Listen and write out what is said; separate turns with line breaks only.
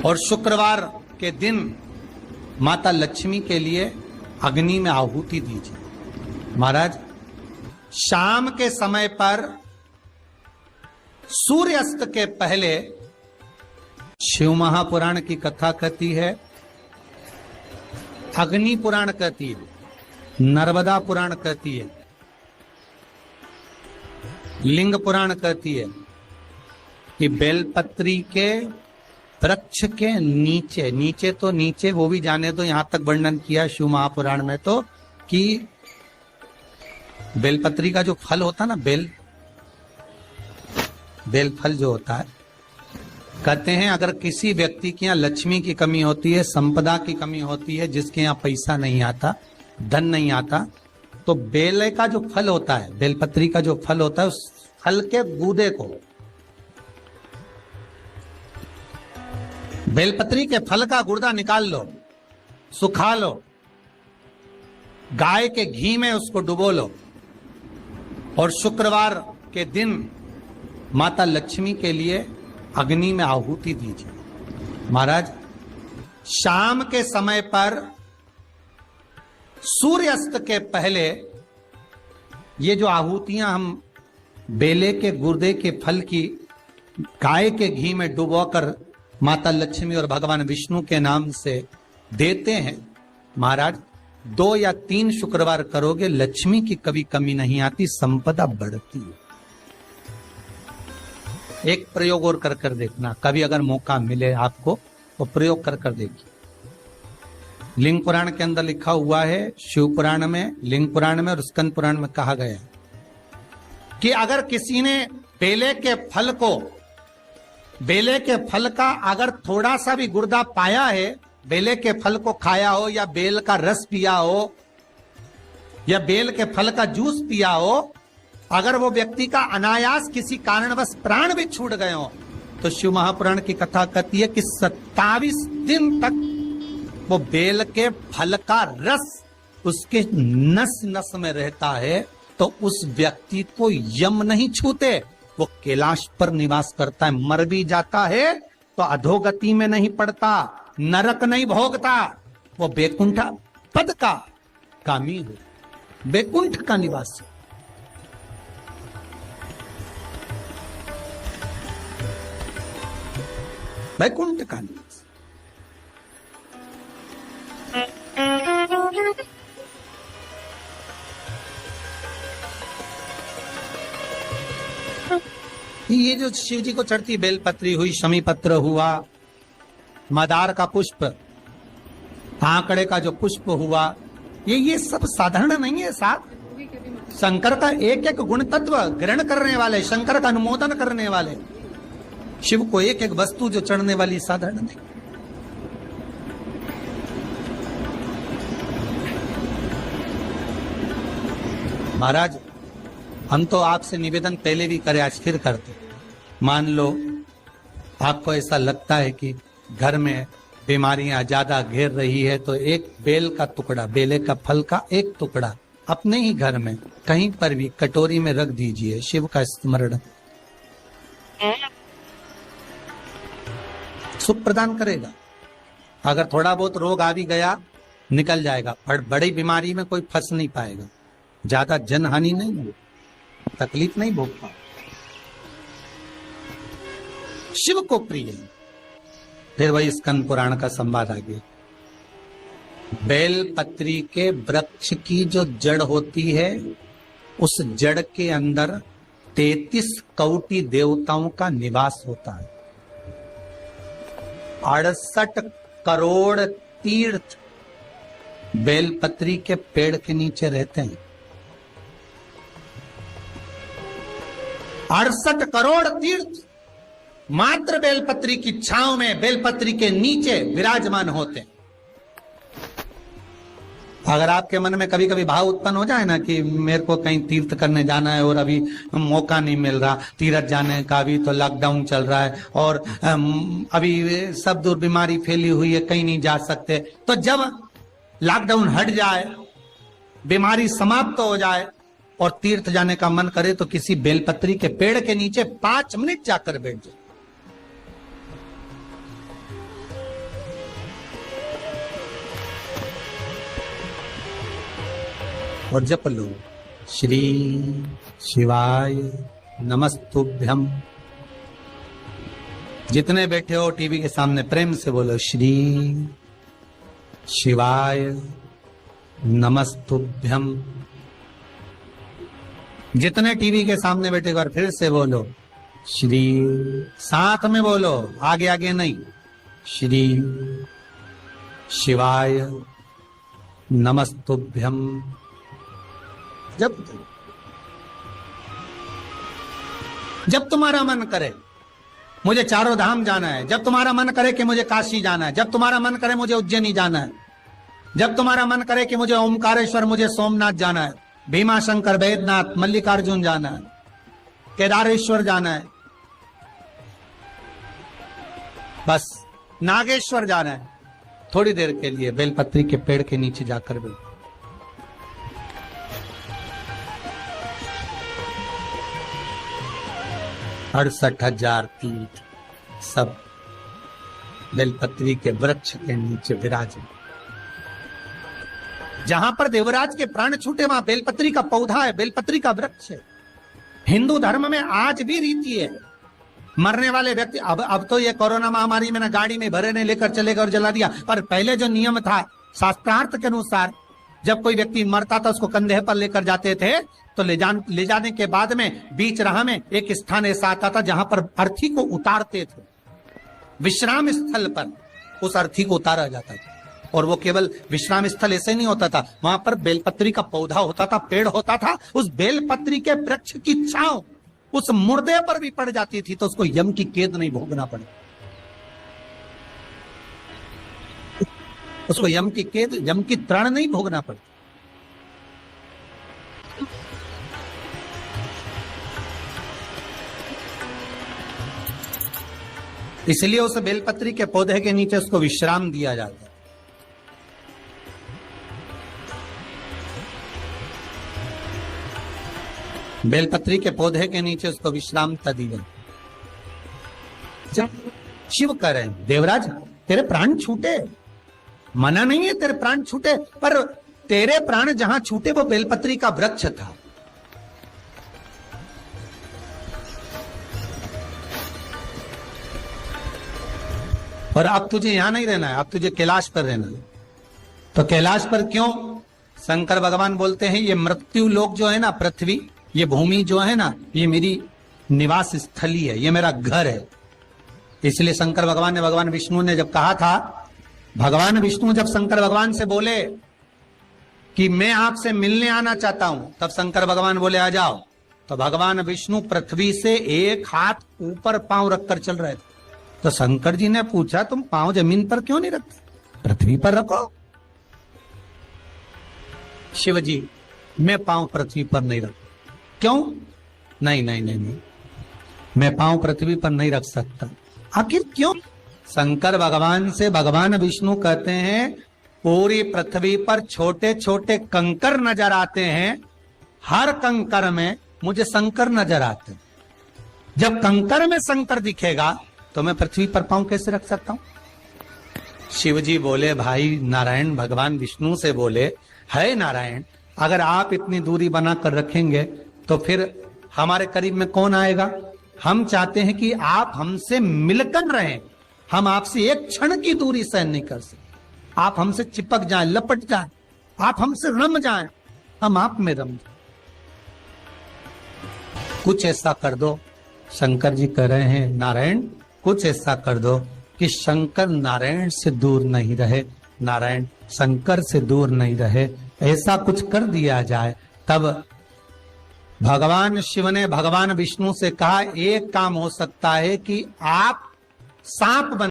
और शुक्रवार के दिन माता लक्ष्मी के लिए अग्नि में आहुति दीजिए। महाराज, शाम के समय पर सूर्यास्त के पहले शिव महापुराण की कथा कहती है, अग्नि पुराण कहती है, नर्मदा पुराण कहती है, लिंग पुराण कहती है कि बेलपत्री के वृक्ष के नीचे, नीचे तो नीचे वो भी जाने दो, यहां तक वर्णन किया शिव महापुराण में तो कि बेलपत्री का जो फल होता ना, बेल फल जो होता है, कहते हैं अगर किसी व्यक्ति के यहाँ लक्ष्मी की कमी होती है, संपदा की कमी होती है, जिसके यहाँ पैसा नहीं आता, धन नहीं आता, तो बेल का जो फल होता है, बेलपत्री का जो फल होता है, उस फल के गूदे को, बेलपत्री के फल का गुर्दा निकाल लो, सुखा लो, गाय के घी में उसको डुबो लो और शुक्रवार के दिन माता लक्ष्मी के लिए अग्नि में आहुति दीजिए। महाराज, शाम के समय पर सूर्यास्त के पहले ये जो आहुतियां हम बेले के गुर्दे के फल की गाय के घी में डुबोकर माता लक्ष्मी और भगवान विष्णु के नाम से देते हैं, महाराज 2 या 3 शुक्रवार करोगे, लक्ष्मी की कभी कमी नहीं आती, संपदा बढ़ती है। एक प्रयोग और कर देखना, कभी अगर मौका मिले आपको तो प्रयोग कर देखिए। लिंग पुराण के अंदर लिखा हुआ है, शिव पुराण में, लिंग पुराण में और स्कंद पुराण में कहा गया है कि अगर किसी ने बेले के फल का अगर थोड़ा सा भी गुर्दा पाया है, बेले के फल को खाया हो या बेल का रस पिया हो या बेल के फल का जूस पिया हो, अगर वो व्यक्ति का अनायास किसी कारणवश प्राण भी छूट गए हो, तो शिव महापुराण की कथा कहती है कि 27 दिन तक वो बेल के फल का रस उसके नस नस में रहता है, तो उस व्यक्ति को यम नहीं छूते, वो कैलाश पर निवास करता है। मर भी जाता है तो अधोगति में नहीं पड़ता, नरक नहीं भोगता, वो बैकुंठ पद का कामी हो, बैकुंठ का निवासी। बैकुंठ का निवासी। ये जो शिव जी को चढ़ती बेलपत्री हुई, शमी पत्र हुआ, मदार का पुष्प, आंकड़े का जो पुष्प हुआ, ये सब साधारण नहीं है। साथ शंकर का एक एक गुण तत्व ग्रहण करने वाले, शंकर का अनुमोदन करने वाले, शिव को एक एक वस्तु जो चढ़ने वाली साधारण नहीं। महाराज, हम तो आपसे निवेदन पहले भी करे, आज फिर करते। मान लो आपको ऐसा लगता है कि घर में बीमारियां ज्यादा घेर रही है, तो एक बेल का टुकड़ा, बेले का फल का एक टुकड़ा अपने ही घर में कहीं पर भी कटोरी में रख दीजिए, शिव का स्मरण, सुख प्रदान करेगा। अगर थोड़ा बहुत रोग आ भी गया निकल जाएगा, पर बड़ी बीमारी में कोई फंस नहीं पाएगा, ज्यादा जनहानि नहीं होगी, तकलीफ नहीं भोग पाए। शिव को प्रिय। फिर वही स्कंद पुराण का संवाद आगे, बेल पत्री के वृक्ष की जो जड़ होती है, उस जड़ के अंदर 33 कोटि देवताओं का निवास होता है। 68 करोड़ तीर्थ बेलपत्री के पेड़ के नीचे रहते हैं। 68 करोड़ तीर्थ मात्र बेलपत्री की छांव में, बेलपत्री के नीचे विराजमान होते हैं। अगर आपके मन में कभी कभी भाव उत्पन्न हो जाए ना कि मेरे को कहीं तीर्थ करने जाना है और अभी मौका नहीं मिल रहा, तीर्थ जाने का भी तो लॉकडाउन चल रहा है और अभी सब दूर बीमारी फैली हुई है, कहीं नहीं जा सकते, तो जब लॉकडाउन हट जाए, बीमारी समाप्त हो जाए और तीर्थ जाने का मन करे, तो किसी बेलपत्री के पेड़ के नीचे 5 मिनट जाकर बैठ जाए। और जप लो, श्री शिवाय नमस्तुभ्यम। जितने बैठे हो टीवी के सामने प्रेम से बोलो, श्री शिवाय नमस्तुभ्यम। जितने टीवी के सामने बैठे और फिर से बोलो, श्री, साथ में बोलो, आगे आगे नहीं, श्री शिवाय नमस्तुभ्यम। जब तुम्हारा मन करे मुझे चारों धाम जाना है, जब तुम्हारा मन करे कि मुझे काशी जाना है, जब तुम्हारा मन करे मुझे उज्जैनी जाना है, जब तुम्हारा मन करे कि मुझे ओमकारेश्वर, मुझे सोमनाथ जाना है, भीमा शंकर, बैद्यनाथ, मल्लिकार्जुन जाना है, केदारेश्वर जाना है, बस नागेश्वर जाना है, थोड़ी देर के लिए बेलपत्री के पेड़ के नीचे जाकर बैठो। 68,000 तीर्थ सब बेलपत्री के वृक्ष के नीचे विराजे। जहां पर देवराज के प्राण छूटे वहां बेलपत्री का पौधा है, बेलपत्री का वृक्ष है। हिंदू धर्म में आज भी रीति है, मरने वाले व्यक्ति, अब तो ये कोरोना महामारी में ना गाड़ी में भरे ने लेकर चले गए और जला दिया, पर पहले जो नियम था शास्त्रार्थ के अनुसार, जब कोई व्यक्ति मरता था उसको कंधे पर लेकर जाते थे, तो ले जाने के बाद में बीच राह में एक स्थान ऐसा आता था जहां पर अर्थी को उतारते थे। विश्राम स्थल पर उस अर्थी को उतारा जाता था, और वो केवल विश्राम स्थल ऐसे नहीं होता था, वहां पर बेलपत्री का पौधा होता था, पेड़ होता था। उस बेलपत्री के वृक्ष की छांव उस मुर्दे पर भी पड़ जाती थी तो उसको यम की कैद नहीं भोगना पड़े, उसको यम की कैद, यम की तृण नहीं भोगना पड़े। इसलिए उस बेलपत्री के पौधे के नीचे उसको विश्राम दिया जाता है। बेलपत्री के पौधे के नीचे उसको विश्राम दिया। शिव कह रहे हैं, देवराज तेरे प्राण छूटे, मना नहीं है तेरे प्राण छूटे, पर तेरे प्राण जहां छूटे वो बेलपत्री का वृक्ष था। और अब तुझे यहां नहीं रहना है, अब तुझे कैलाश पर रहना है। तो कैलाश पर क्यों? शंकर भगवान बोलते हैं ये मृत्यु लोक जो है ना, पृथ्वी, ये भूमि जो है ना, ये मेरी निवास स्थली है, ये मेरा घर है। इसलिए शंकर भगवान ने, भगवान विष्णु ने जब कहा था, भगवान विष्णु जब शंकर भगवान से बोले कि मैं आपसे मिलने आना चाहता हूं, तब शंकर भगवान बोले आ जाओ। तो भगवान विष्णु पृथ्वी से एक हाथ ऊपर पांव रखकर चल रहे थे। तो शंकर जी ने पूछा तुम पांव जमीन पर क्यों नहीं रखते, पृथ्वी पर रखो। शिव जी, मैं पांव पृथ्वी पर नहीं रख, क्यों? नहीं नहीं नहीं नहीं, मैं पांव पृथ्वी पर नहीं रख सकता। आखिर क्यों? शंकर भगवान से भगवान विष्णु कहते हैं पूरी पृथ्वी पर छोटे छोटे कंकर नजर आते हैं, हर कंकर में मुझे शंकर नजर आते हैं। जब कंकर में शंकर दिखेगा तो मैं पृथ्वी पर पांव कैसे रख सकता हूं? शिव जी बोले, भाई नारायण, भगवान विष्णु से बोले, है नारायण, अगर आप इतनी दूरी बनाकर रखेंगे तो फिर हमारे करीब में कौन आएगा? हम चाहते हैं कि आप हमसे मिलकर रहें, हम आपसे एक क्षण की दूरी सहन नहीं कर सकते। आप हमसे चिपक जाएं, लपट जाएं, आप हमसे रम जाएं, हम आप में रम जाएं। कुछ ऐसा कर दो, शंकर जी कह रहे हैं नारायण, कुछ ऐसा कर दो कि शंकर नारायण से दूर नहीं रहे, नारायण शंकर से दूर नहीं रहे, ऐसा कुछ कर दिया जाए। तब भगवान शिव ने भगवान विष्णु से कहा, एक काम हो सकता है कि आप सांप बन